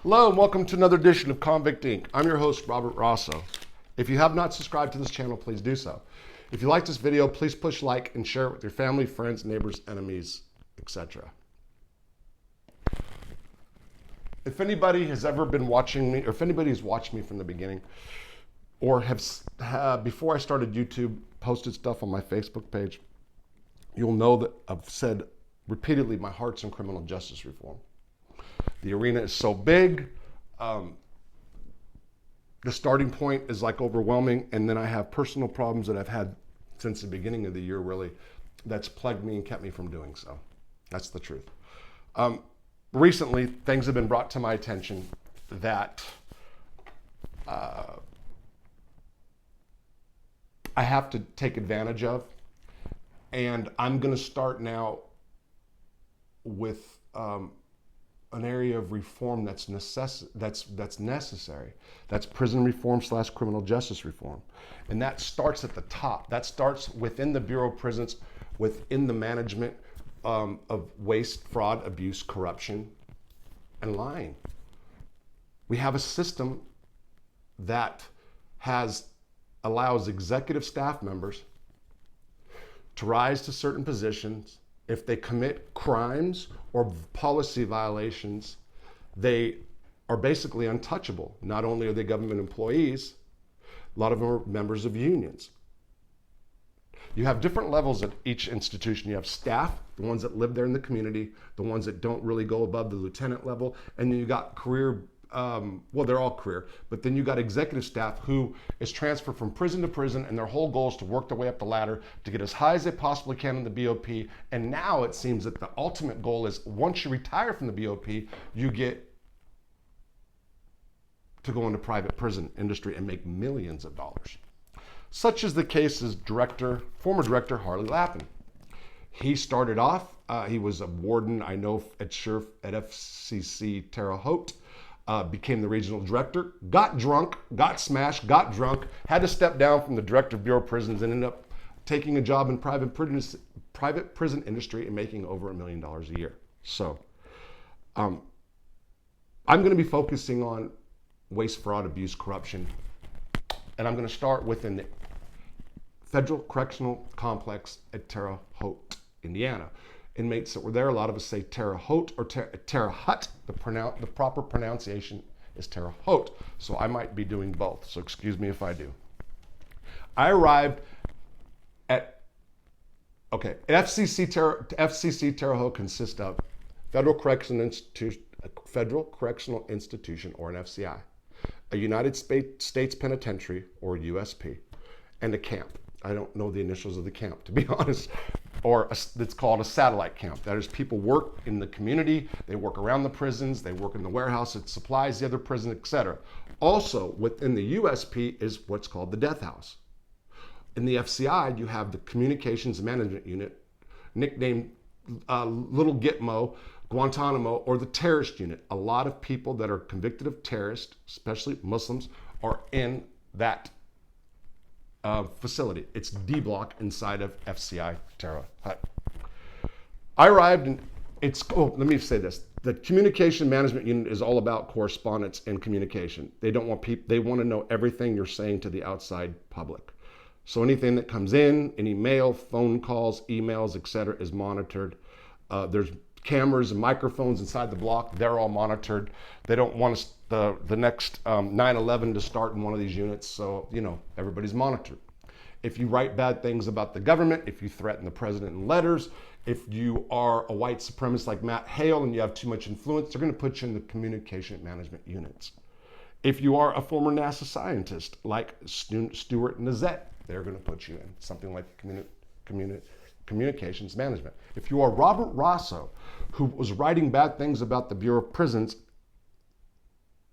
Hello and welcome to another edition of Convict Inc. I'm your host, Robert Rosso. If you have not subscribed to this channel, please do so. If you like this video, please push like and share it with your family, friends, neighbors, enemies, etc. If anybody has ever been watching me, or if anybody has watched me from the beginning, or before I started YouTube, posted stuff on my Facebook page, you'll know that I've said repeatedly my heart's in criminal justice reform. The arena is so big, the starting point is like overwhelming, and then I have personal problems that I've had since the beginning of the year, really, that's plagued me and kept me from doing so. That's the truth. Recently, things have been brought to my attention that I have to take advantage of, and I'm going to start now with an area of reform that's necessary. That's prison reform / criminal justice reform. And that starts at the top. That starts within the Bureau of Prisons, within the management of waste, fraud, abuse, corruption, and lying. We have a system that allows executive staff members to rise to certain positions. If they commit crimes or policy violations, they are basically untouchable. Not only are they government employees, a lot of them are members of unions. You have different levels at each institution. You have staff, the ones that live there in the community, the ones that don't really go above the lieutenant level, and then you got career, well, they're all career, but then you got executive staff who is transferred from prison to prison, and their whole goal is to work their way up the ladder to get as high as they possibly can in the BOP. And now it seems that the ultimate goal is once you retire from the BOP, you get to go into private prison industry and make millions of dollars. Such is the case as former director Harley Lappin. He started off, he was a warden, I know, at FCC Terre Haute. Became the regional director, got drunk, got smashed, got drunk, had to step down from the director of Bureau of Prisons and ended up taking a job in private prison industry and making over $1 million a year. So I'm going to be focusing on waste, fraud, abuse, corruption, and I'm going to start within the Federal Correctional Complex at Terre Haute, Indiana. Inmates that were there, a lot of us say Terre Haute or Terre Haute. The proper pronunciation is Terre Haute. So I might be doing both. So excuse me if I do. I arrived at, FCC Terre Haute consists of Federal Correctional Institution, or an FCI, a United States Penitentiary, or USP, and a camp. I don't know the initials of the camp, to be honest. It's called a satellite camp. That is, people work in the community, they work around the prisons, they work in the warehouse that supplies the other prison, etc. Also, within the USP is what's called the death house. In the FCI, you have the Communications Management Unit, nicknamed Little Gitmo, Guantanamo, or the Terrorist Unit. A lot of people that are convicted of terrorists, especially Muslims, are in that facility. It's D block inside of FCI Terre Haute. I arrived and let me say this. The Communication Management Unit is all about correspondence and communication. They want to know everything you're saying to the outside public. So anything that comes in, any mail, phone calls, emails, etc., is monitored. There's cameras and microphones inside the block. They're all monitored. They don't want the next 9/11 to start in one of these units, so everybody's monitored. If you write bad things about the government, if you threaten the president in letters, if you are a white supremacist like Matt Hale and you have too much influence, they're going to put you in the communication management units. If you are a former NASA scientist like Stuart Nazette, they're going to put you in something like communications management. If you are Robert Rosso, who was writing bad things about the Bureau of Prisons,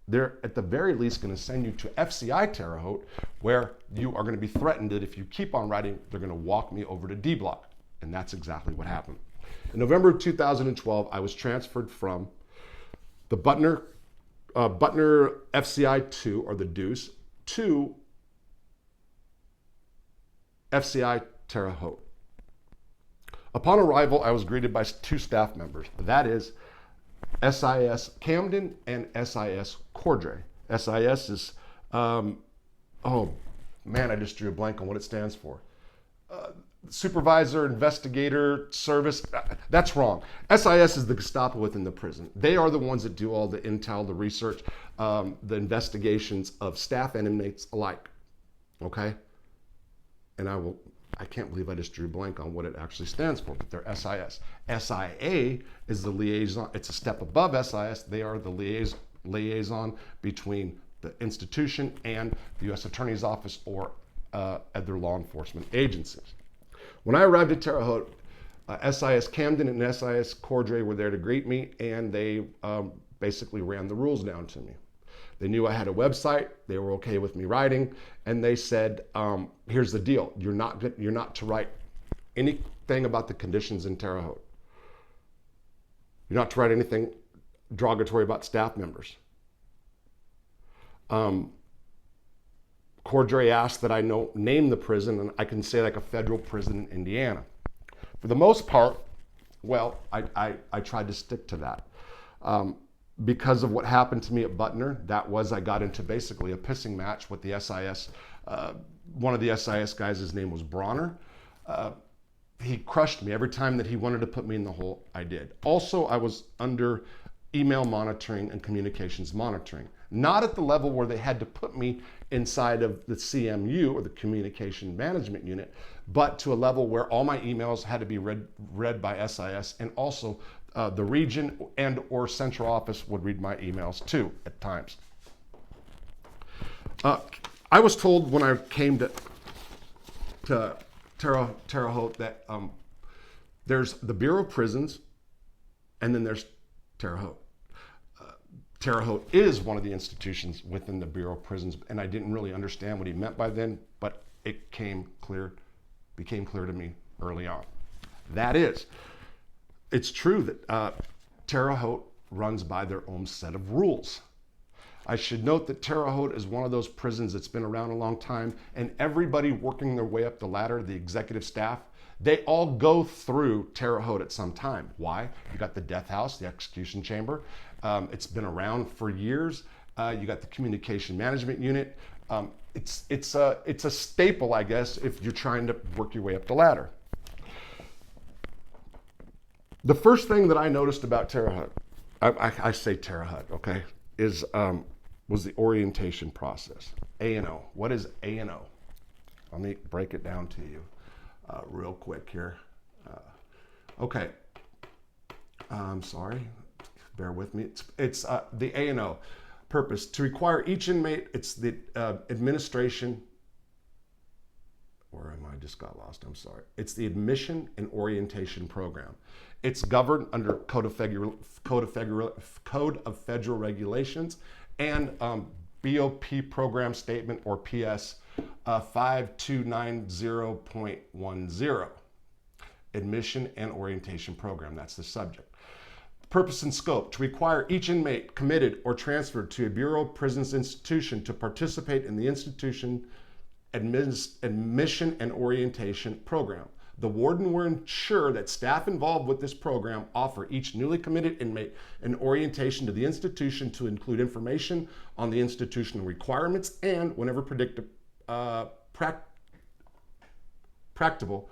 they're at the very least going to send you to FCI Terre Haute, where you are going to be threatened that if you keep on writing, they're going to walk me over to D block. And that's exactly what happened. In November of 2012, I was transferred from the Butner FCI 2, or the Deuce, to FCI Terre Haute. Upon arrival, I was greeted by two staff members. That is SIS Camden and SIS Cordray. SIS is, oh man, I just drew a blank on what it stands for. Supervisor, investigator, service. That's wrong. SIS is the Gestapo within the prison. They are the ones that do all the intel, the research, the investigations of staff and inmates alike. Okay? And I can't believe I just drew a blank on what it actually stands for, but they're SIS. SIA is the liaison. It's a step above SIS. They are the liaison between the institution and the U.S. Attorney's Office or other law enforcement agencies. When I arrived at Terre Haute, SIS Camden and SIS Cordray were there to greet me, and they basically ran the rules down to me. They knew I had a website. They were okay with me writing, and they said, "Here's the deal: you're not to write anything about the conditions in Terre Haute. You're not to write anything derogatory about staff members." Cordray asked that I name the prison, and I can say like a federal prison in Indiana. For the most part, well, I tried to stick to that. Because of what happened to me at Butner, I got into basically a pissing match with the SIS. One of the SIS guys, his name was Bronner. He crushed me. Every time that he wanted to put me in the hole, I did. Also, I was under email monitoring and communications monitoring. Not at the level where they had to put me inside of the CMU or the Communication Management Unit, but to a level where all my emails had to be read by SIS, and also the region and or central office would read my emails too at times. I was told when I came to Terre Haute that there's the Bureau of Prisons, and then there's Terre Haute. Terre Haute is one of the institutions within the Bureau of Prisons, and I didn't really understand what he meant by then, but it became clear to me early on. That is, it's true that Terre Haute runs by their own set of rules. I should note that Terre Haute is one of those prisons that's been around a long time, and everybody working their way up the ladder, the executive staff, they all go through Terre Haute at some time. Why? You got the death house, the execution chamber. It's been around for years. You got the communication management unit. It's a staple, I guess, if you're trying to work your way up the ladder. The first thing that I noticed about Terre Haute, I say Terre Haute, okay, was the orientation process. A&O. What is A&O? Let me break it down to you real quick here. Okay. I'm sorry. Bear with me. It's the A&O purpose to require each inmate. It's the administration. Where am I? Just got lost. I'm sorry. It's the admission and orientation program. It's governed under Code of Federal Regulations and BOP Program Statement, or PS 5290.10. Admission and orientation program. That's the subject. Purpose and scope: to require each inmate committed or transferred to a Bureau of Prisons institution to participate in the institution admission and orientation program. The warden will ensure that staff involved with this program offer each newly committed inmate an orientation to the institution to include information on the institutional requirements and, whenever practical,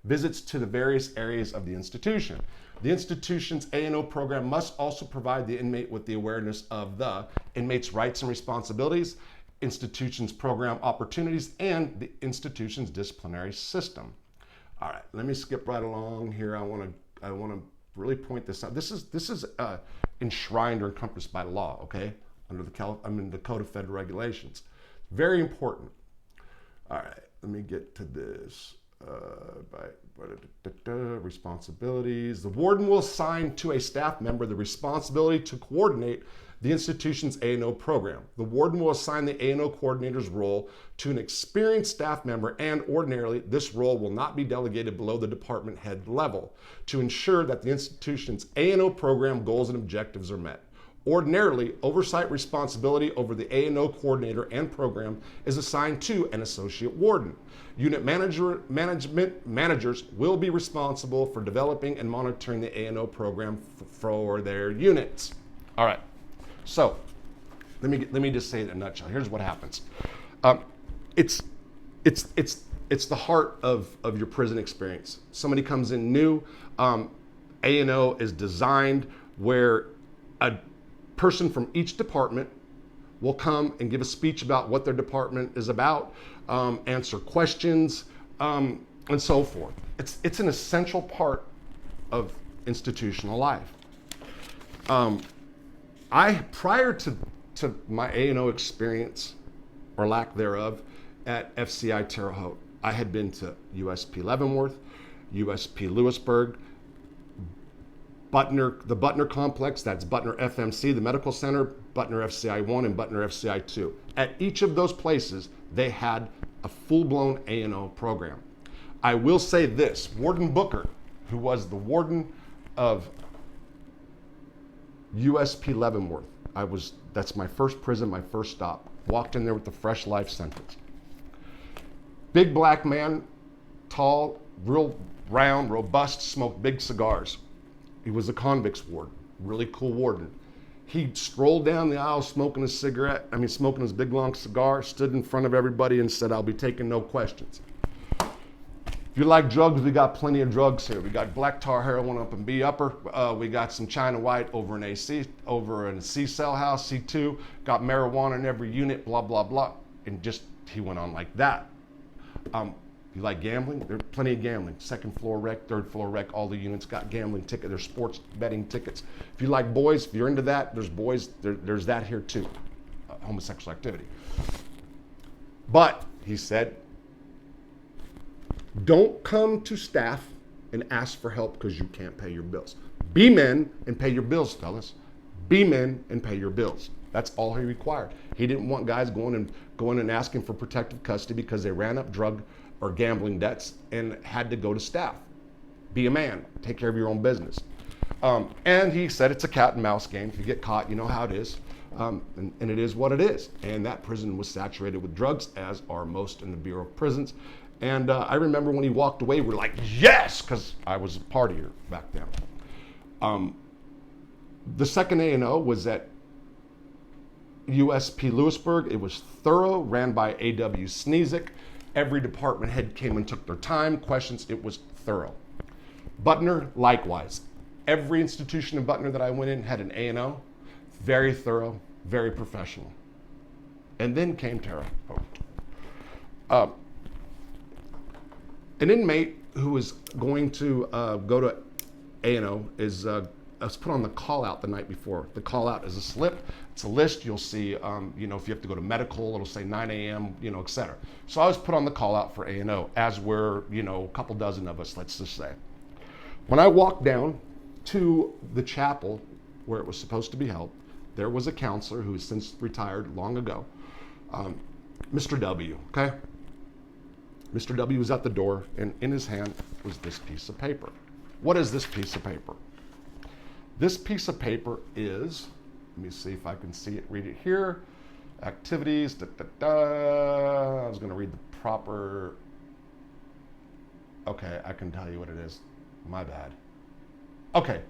visits to the various areas of the institution. The institution's A&O program must also provide the inmate with the awareness of the inmate's rights and responsibilities, institution's program opportunities, and the institution's disciplinary system. All right, let me skip right along here. I want to really point this out. This is enshrined or encompassed by law, okay, under the Code of Federal Regulations. Very important. All right, let me get to this. Responsibilities. The warden will assign to a staff member the responsibility to coordinate the institution's A&O program. The warden will assign the A&O coordinator's role to an experienced staff member, and ordinarily this role will not be delegated below the department head level to ensure that the institution's A&O program goals and objectives are met. Ordinarily, oversight responsibility over the A&O coordinator and program is assigned to an associate warden. Unit managers will be responsible for developing and monitoring the A&O program for their units. All right, so let me just say it in a nutshell. Here's what happens. It's the heart of your prison experience. Somebody comes in new. A&O is designed where a person from each department will come and give a speech about what their department is about, answer questions, and so forth. It's an essential part of institutional life. Prior to my A&O experience, or lack thereof, at FCI Terre Haute, I had been to USP Leavenworth, USP Lewisburg, the Butner Complex, that's Butner FMC, the Medical Center, Butner FCI 1 and Butner FCI 2. At each of those places, they had a full-blown A&O program. I will say this, Warden Booker, who was the warden of USP Leavenworth, that's my first prison, my first stop. Walked in there with the fresh life sentence. Big black man, tall, real round, robust, smoked big cigars. He was a convicts warden, really cool warden. He strolled down the aisle smoking his his big long cigar, stood in front of everybody and said, "I'll be taking no questions. If you like drugs, we got plenty of drugs here. We got black tar heroin up in B upper. We got some China white over in a C cell house, C2. Got marijuana in every unit, blah, blah, blah." And he went on like that. You like gambling? There's plenty of gambling. Second floor rec, third floor rec, all the units got gambling tickets. There's sports betting tickets. If you like boys, if you're into that, there's boys, there's that here too. Homosexual activity. But, he said, don't come to staff and ask for help because you can't pay your bills. Be men and pay your bills, fellas. Be men and pay your bills. That's all he required. He didn't want guys going and asking for protective custody because they ran up drug or gambling debts and had to go to staff. Be a man. Take care of your own business. And he said it's a cat and mouse game. If you get caught, you know how it is. And it is what it is. And that prison was saturated with drugs, as are most in the Bureau of Prisons. And I remember when he walked away, we were like, yes, because I was a partier back then. The second A&O was at USP Lewisburg. It was thorough, ran by A.W. Sneezik. Every department head came and took their time, questions. It was thorough. Butner, likewise. Every institution in Butner that I went in had an A&O. Very thorough, very professional. And then came Terre Haute. An inmate who was going to go to A&O was put on the call out the night before. The call out is a slip. It's a list. You'll see, if you have to go to medical, it'll say 9 a.m., et cetera. So I was put on the call out for A&O, as were, a couple dozen of us, let's just say. When I walked down to the chapel where it was supposed to be held, there was a counselor who has since retired long ago, Mr. W, okay? Mr. W was at the door, and in his hand was this piece of paper. What is this piece of paper? This piece of paper is, let me see if I can see it, read it here. Activities, I was gonna read the proper, okay, I can tell you what it is. My bad. Okay.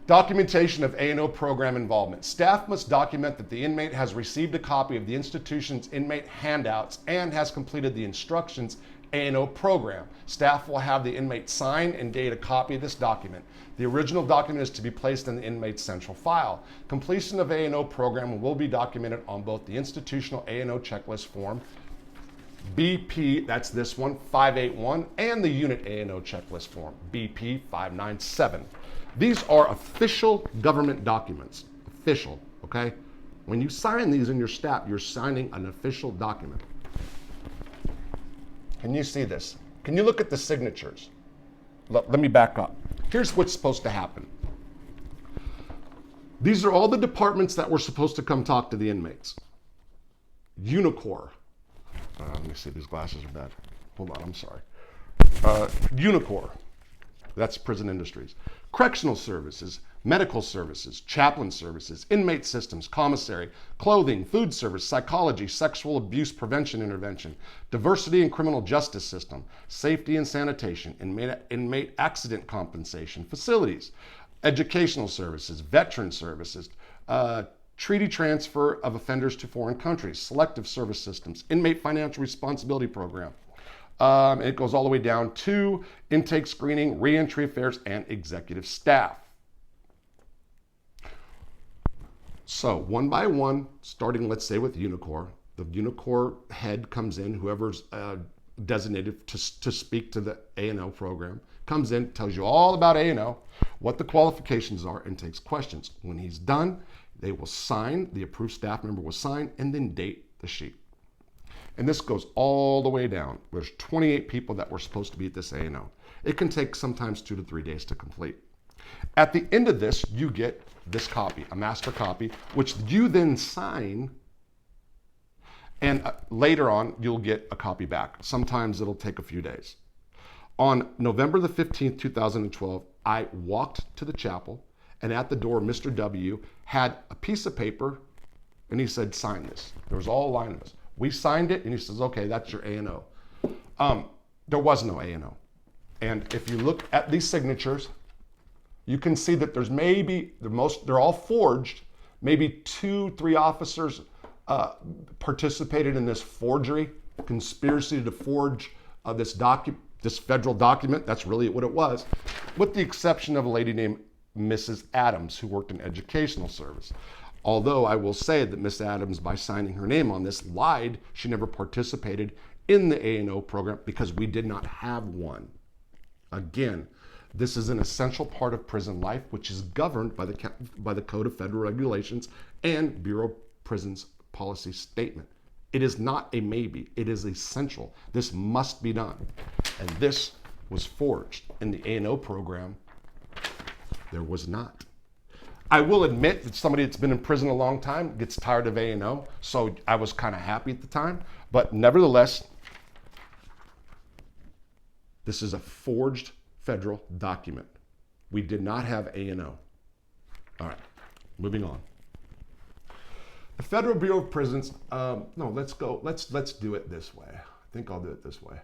Documentation of A&O program involvement. Staff must document that the inmate has received a copy of the institution's inmate handouts and has completed the instructions A&O program. Staff will have the inmate sign and date a copy of this document. The original document is to be placed in the inmate's central file. Completion of A&O program will be documented on both the institutional A&O checklist form, BP, that's this one, 581, and the unit A&O checklist form, BP 597. These are official government documents. Official, okay? When you sign these in your staff, you're signing an official document. Can you see this? Can you look at the signatures? Let me back up. Here's what's supposed to happen. These are all the departments that were supposed to come talk to the inmates. Unicor. Let me see, these glasses are bad. Hold on, I'm sorry. Unicor. That's prison industries. Correctional services, medical services, chaplain services, inmate systems, commissary, clothing, food service, psychology, sexual abuse prevention intervention, diversity and criminal justice system, safety and sanitation, inmate accident compensation, facilities, educational services, veteran services, treaty transfer of offenders to foreign countries, selective service systems, inmate financial responsibility program. It goes all the way down to intake screening, reentry affairs, and executive staff. So one by one, starting, let's say, with Unicor, the Unicor head comes in, whoever's designated to speak to the A&O program, comes in, tells you all about A&O, what the qualifications are, and takes questions. When he's done, they will sign, the approved staff member will sign, and then date the sheet. And this goes all the way down. There's 28 people that were supposed to be at this A&O. It can take sometimes 2 to 3 days to complete. At the end of this, you get this copy, a master copy, which you then sign, and later on, you'll get a copy back. Sometimes it'll take a few days. On November the 15th, 2012, I walked to the chapel, and at the door, Mr. W had a piece of paper, and he said, sign this. There was all a line of us. We signed it, and he says, okay, that's your A&O. There was no A&O. And if you look at these signatures, you can see that there's maybe, they're all forged, maybe 2-3 officers participated in this forgery, conspiracy to forge this federal document. That's really what it was, with the exception of a lady named Mrs. Adams, who worked in educational service. Although I will say that Miss Adams, by signing her name on this, lied. She never participated in the A&O program because we did not have one. Again, this is an essential part of prison life, which is governed by the Code of Federal Regulations and Bureau of Prisons policy statement. It is not a maybe. It is essential. This must be done. And this was forged. In the A&O program, there was not. I will admit that somebody that's been in prison a long time gets tired of A&O, so I was kind of happy at the time. But nevertheless, this is a forged federal document. We did not have A&O. All right, moving on. The Federal Bureau of Prisons, let's do it this way. I think I'll do it this way.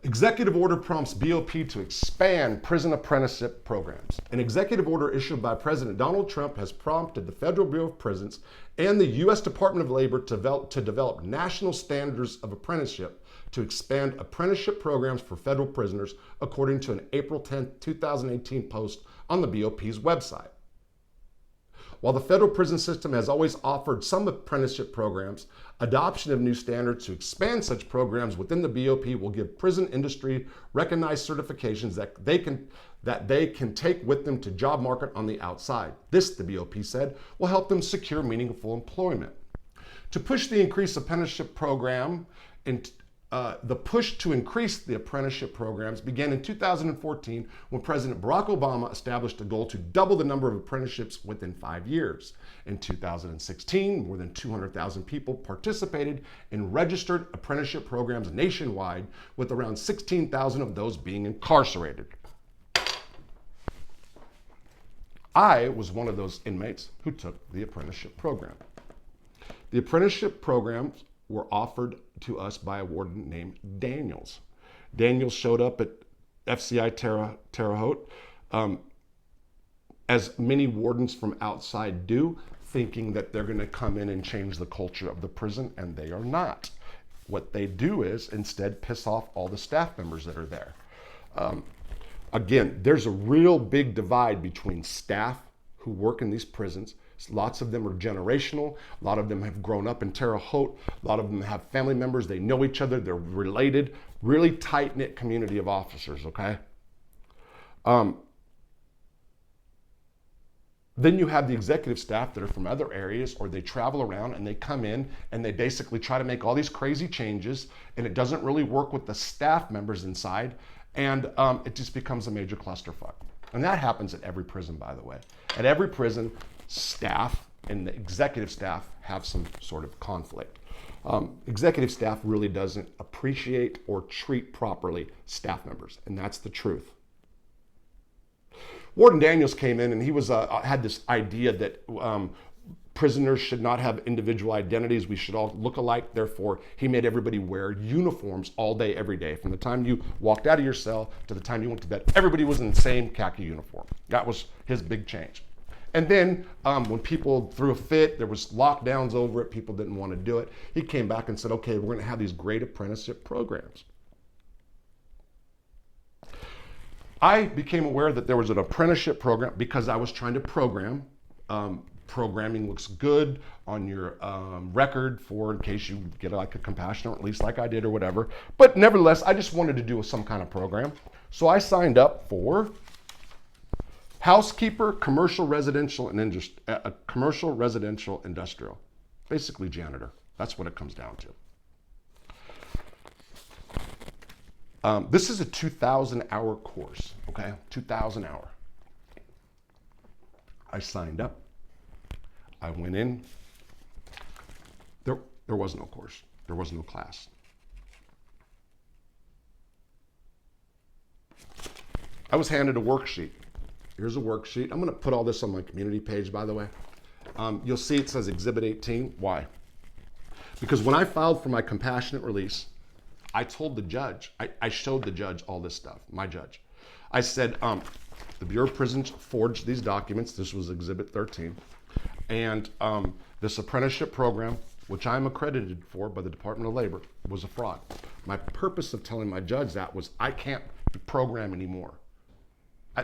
Executive order prompts BOP to expand prison apprenticeship programs. An executive order issued by President Donald Trump has prompted the Federal Bureau of Prisons and the U.S. Department of Labor to develop national standards of apprenticeship to expand apprenticeship programs for federal prisoners, according to an April 10, 2018 post on the BOP's website. While the federal prison system has always offered some apprenticeship programs, adoption of new standards to expand such programs within the BOP will give prison industry recognized certifications that they can take with them to job market on the outside. This, the BOP said, will help them secure meaningful employment. To push the increased apprenticeship program, the push to increase the apprenticeship programs began in 2014 when President Barack Obama established a goal to double the number of apprenticeships within 5 years. In 2016, more than 200,000 people participated in registered apprenticeship programs nationwide, with around 16,000 of those being incarcerated. I was one of those inmates who took the apprenticeship program. The apprenticeship programs were offered to us by a warden named Daniels. Daniels showed up at FCI Terre Haute, as many wardens from outside do, thinking that they're going to come in and change the culture of the prison, and they are not. What they do is instead piss off all the staff members that are there. Again, there's a real big divide between staff who work in these prisons. Lots of them are generational. A lot of them have grown up in Terre Haute. A lot of them have family members. They know each other. They're related. Really tight-knit community of officers, okay? Then you have the executive staff that are from other areas, or they travel around and they come in and they basically try to make all these crazy changes, and it doesn't really work with the staff members inside, and it just becomes a major clusterfuck. And that happens at every prison, by the way. At every prison, staff and the executive staff have some sort of conflict. Executive staff really doesn't appreciate or treat properly staff members, and that's the truth. Warden Daniels came in and he was had this idea that prisoners should not have individual identities. We should all look alike. Therefore, he made everybody wear uniforms all day, every day. From the time you walked out of your cell to the time you went to bed, everybody was in the same khaki uniform. That was his big change. And then when people threw a fit, there was lockdowns over it, people didn't want to do it. He came back and said, okay, we're going to have these great apprenticeship programs. I became aware that there was an apprenticeship program because I was trying to program. Programming looks good on your record for in case you get like a compassionate release like I did or whatever. But nevertheless, I just wanted to do some kind of program. So I signed up for housekeeper, commercial, residential, and commercial, residential, industrial. Basically janitor. That's what it comes down to. This is a 2,000-hour course, okay? 2,000 hour. I signed up. I went in. There was no course. There was no class. I was handed a worksheet. Here's a worksheet. I'm going to put all this on my community page, by the way. You'll see it says Exhibit 18. Why? Because when I filed for my compassionate release, I told the judge, I showed the judge all this stuff, my judge. I said, the Bureau of Prisons forged these documents. This was Exhibit 13. And this apprenticeship program, which I'm accredited for by the Department of Labor, was a fraud. My purpose of telling my judge that was I can't program anymore.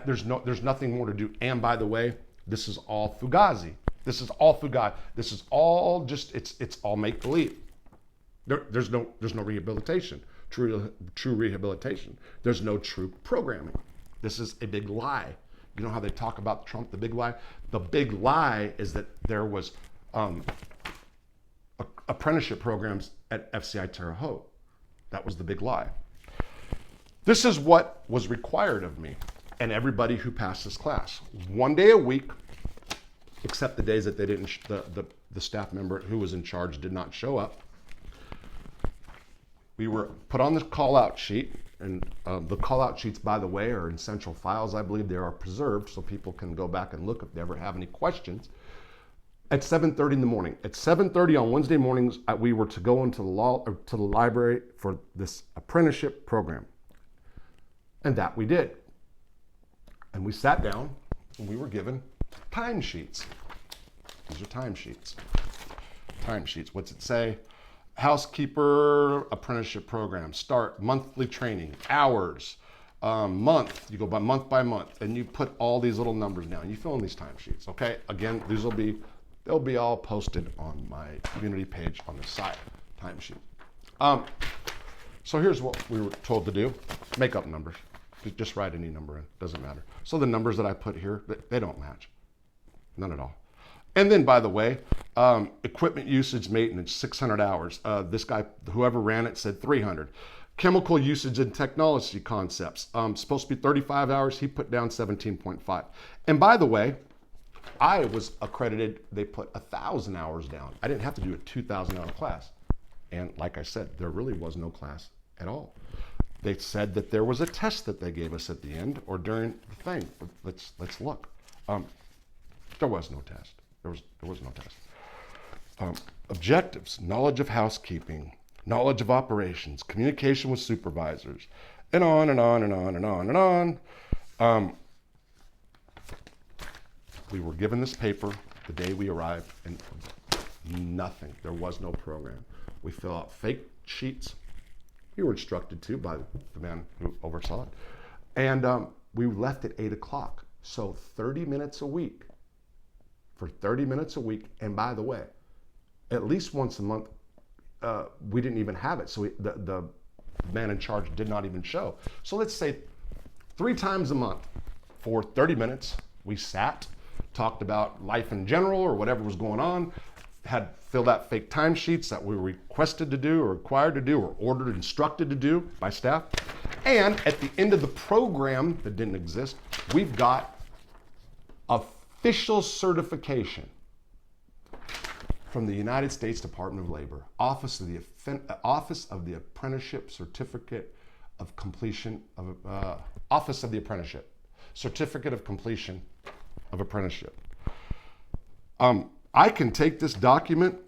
There's nothing more to do. And by the way, this is all fugazi. This is all fugazi. This is all just it's all make believe. There's no rehabilitation. True rehabilitation. There's no true programming. This is a big lie. You know how they talk about Trump, the big lie? The big lie is that there was apprenticeship programs at FCI Terre Haute. That was the big lie. This is what was required of me and everybody who passed this class. 1 day a week, except the days that they didn't, the staff member who was in charge did not show up. We were put on the call-out sheet, and the call-out sheets, by the way, are in central files. I believe they are preserved so people can go back and look if they ever have any questions. At 7:30 in the morning. At 7:30 on Wednesday mornings, we were to go into to the library for this apprenticeship program. And that we did. And we sat down and we were given timesheets. These are timesheets. Timesheets. What's it say? Housekeeper apprenticeship program. Start monthly training. Hours. Month. You go by month, and you put all these little numbers down. You fill in these timesheets. Okay. Again, they'll be all posted on my community page on the side. Timesheet. So here's what we were told to do. Make up numbers. Just write any number in. Doesn't matter. So the numbers that I put here, they don't match. None at all. And then, by the way, equipment usage maintenance, 600 hours. This guy, whoever ran it, said 300. Chemical usage and technology concepts, supposed to be 35 hours. He put down 17.5. And by the way, I was accredited, they put 1,000 hours down. I didn't have to do a 2,000-hour class. And like I said, there really was no class at all. They said that there was a test that they gave us at the end or during the thing. Let's look. There was no test. There was no test. Objectives: knowledge of housekeeping, knowledge of operations, communication with supervisors, and on and on and on and on and on. We were given this paper the day we arrived, and nothing. There was no program. We fill out fake sheets. We were instructed to by the man who oversaw it. And we left at 8 o'clock. So 30 minutes a week. For 30 minutes a week. And by the way, at least once a month, we didn't even have it. So the man in charge did not even show. So let's say 3 times a month for 30 minutes, we sat, talked about life in general or whatever was going on, had filled out fake timesheets that we were requested to do or required to do or ordered, instructed to do by staff. And at the end of the program that didn't exist, we've got official certification from the United States Department of Labor, Office of the Apprenticeship Certificate of Completion of Office of the Apprenticeship, Certificate of Completion of Apprenticeship. I can take this document,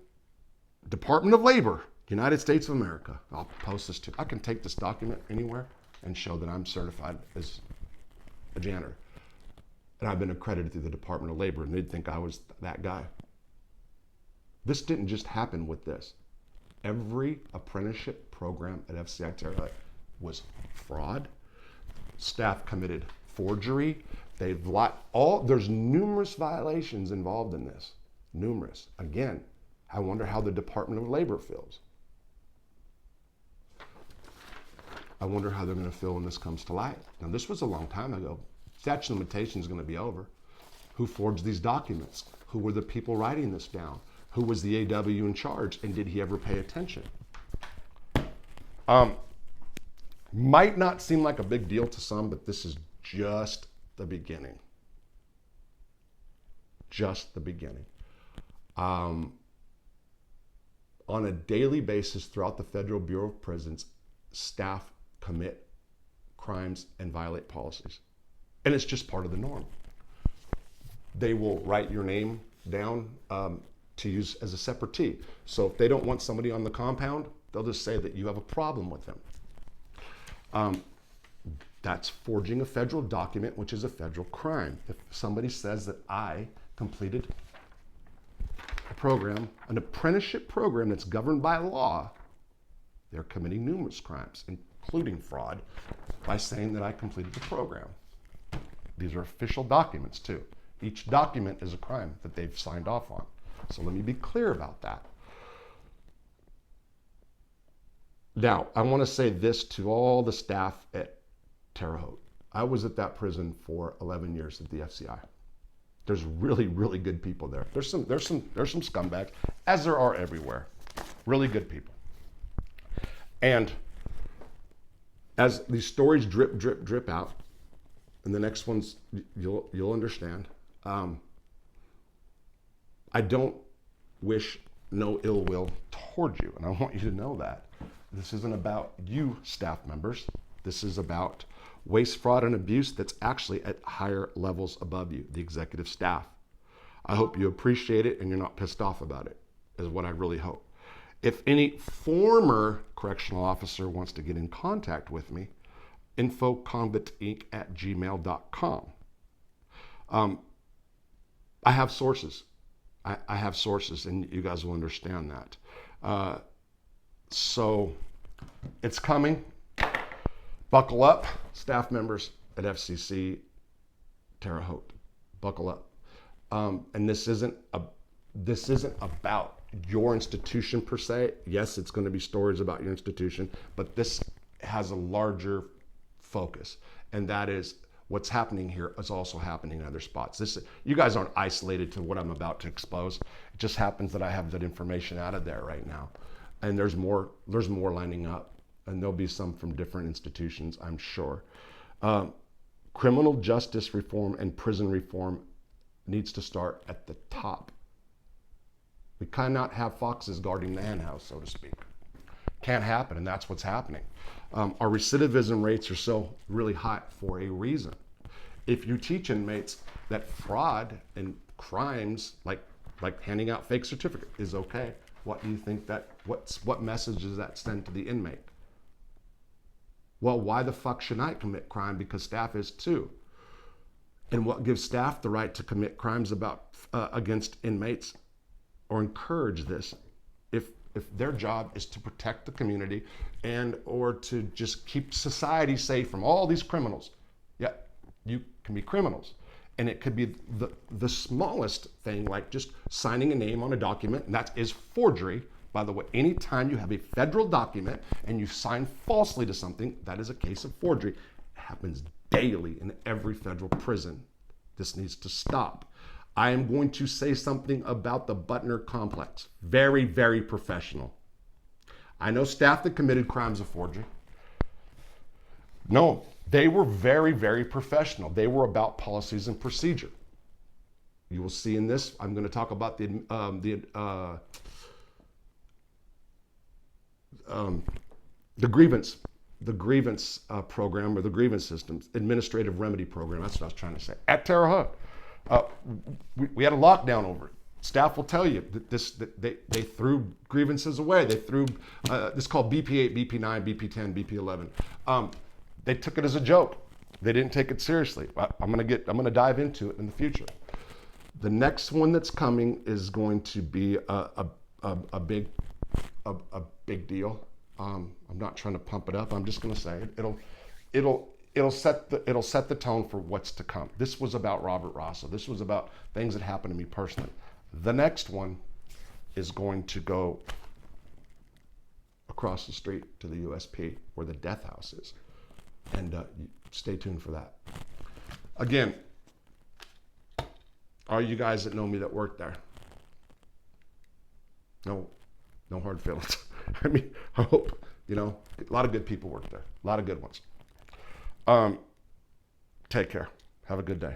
Department of Labor, United States of America. I'll post this too. I can take this document anywhere and show that I'm certified as a janitor. And I've been accredited through the Department of Labor, and they'd think I was that guy. This didn't just happen with this. Every apprenticeship program at FCC Terre Haute was fraud. Staff committed forgery. There's numerous violations involved in this. Numerous. Again, I wonder how the Department of Labor feels. I wonder how they're going to feel when this comes to light. Now, this was a long time ago. Statute of limitations is going to be over. Who forged these documents? Who were the people writing this down? Who was the AW in charge? And did he ever pay attention? Might not seem like a big deal to some, but this is just the beginning. Just the beginning. On a daily basis throughout the Federal Bureau of Prisons, staff commit crimes and violate policies. And it's just part of the norm. They will write your name down to use as a separatee. So if they don't want somebody on the compound, they'll just say that you have a problem with them. That's forging a federal document, which is a federal crime. If somebody says that I completed a program, an apprenticeship program that's governed by law, they're committing numerous crimes, including fraud, by saying that I completed the program. These are official documents too. Each document is a crime that they've signed off on. So let me be clear about that. Now, I want to say this to all the staff at Terre Haute. I was at that prison for 11 years at the FCI. There's really, really good people there. There's some scumbags, as there are everywhere. Really good people. And as these stories drip, drip, drip out, and the next ones you'll understand. I don't wish no ill will toward you, and I want you to know that. This isn't about you, staff members. This is about waste, fraud, and abuse that's actually at higher levels above you, the executive staff. I hope you appreciate it and you're not pissed off about it, is what I really hope. If any former correctional officer wants to get in contact with me, infoconvictinc@gmail.com. I have sources. I have sources, and you guys will understand that. So it's coming. Buckle up, staff members at FCC Terre Haute. Buckle up. And this isn't about your institution per se. Yes, it's going to be stories about your institution, but this has a larger focus, and that is what's happening here is also happening in other spots. You guys aren't isolated to what I'm about to expose. It just happens that I have that information out of there right now, and there's more lining up, and there'll be some from different institutions, I'm sure. Criminal justice reform and prison reform needs to start at the top. We cannot have foxes guarding the henhouse, so to speak. Can't happen, and that's what's happening. Our recidivism rates are so really high for a reason. If you teach inmates that fraud and crimes like handing out fake certificate is okay, what do you think what message does that send to the inmate? Well, why the fuck should I commit crime? Because staff is too. And what gives staff the right to commit crimes against inmates or encourage this if their job is to protect the community and or to just keep society safe from all these criminals? Yeah, you can be criminals. And it could be the smallest thing, like just signing a name on a document, and that is forgery. By the way, anytime you have a federal document and you sign falsely to something, that is a case of forgery. It happens daily in every federal prison. This needs to stop. I am going to say something about the Butner complex. Very, very professional. I know staff that committed crimes of forgery. No, they were very, very professional. They were about policies and procedure. You will see in this, I'm going to talk about the grievance program, or the grievance systems, administrative remedy program. That's what I was trying to say. At Terre Haute, we had a lockdown over it. Staff will tell you that they threw grievances away. They threw this is called BP8, BP9, BP10, BP11. They took it as a joke. They didn't take it seriously. I'm gonna dive into it in the future. The next one that's coming is going to be a big deal. I'm not trying to pump it up. I'm just gonna say it'll set the tone for what's to come. This was about Robert Rosso. This was about things that happened to me personally. The next one is going to go across the street to the USP, where the death house is, and stay tuned for that. Again, all you guys that know me that work there, no hard feelings. I mean, I hope, a lot of good people work there, a lot of good ones. Take care. Have a good day.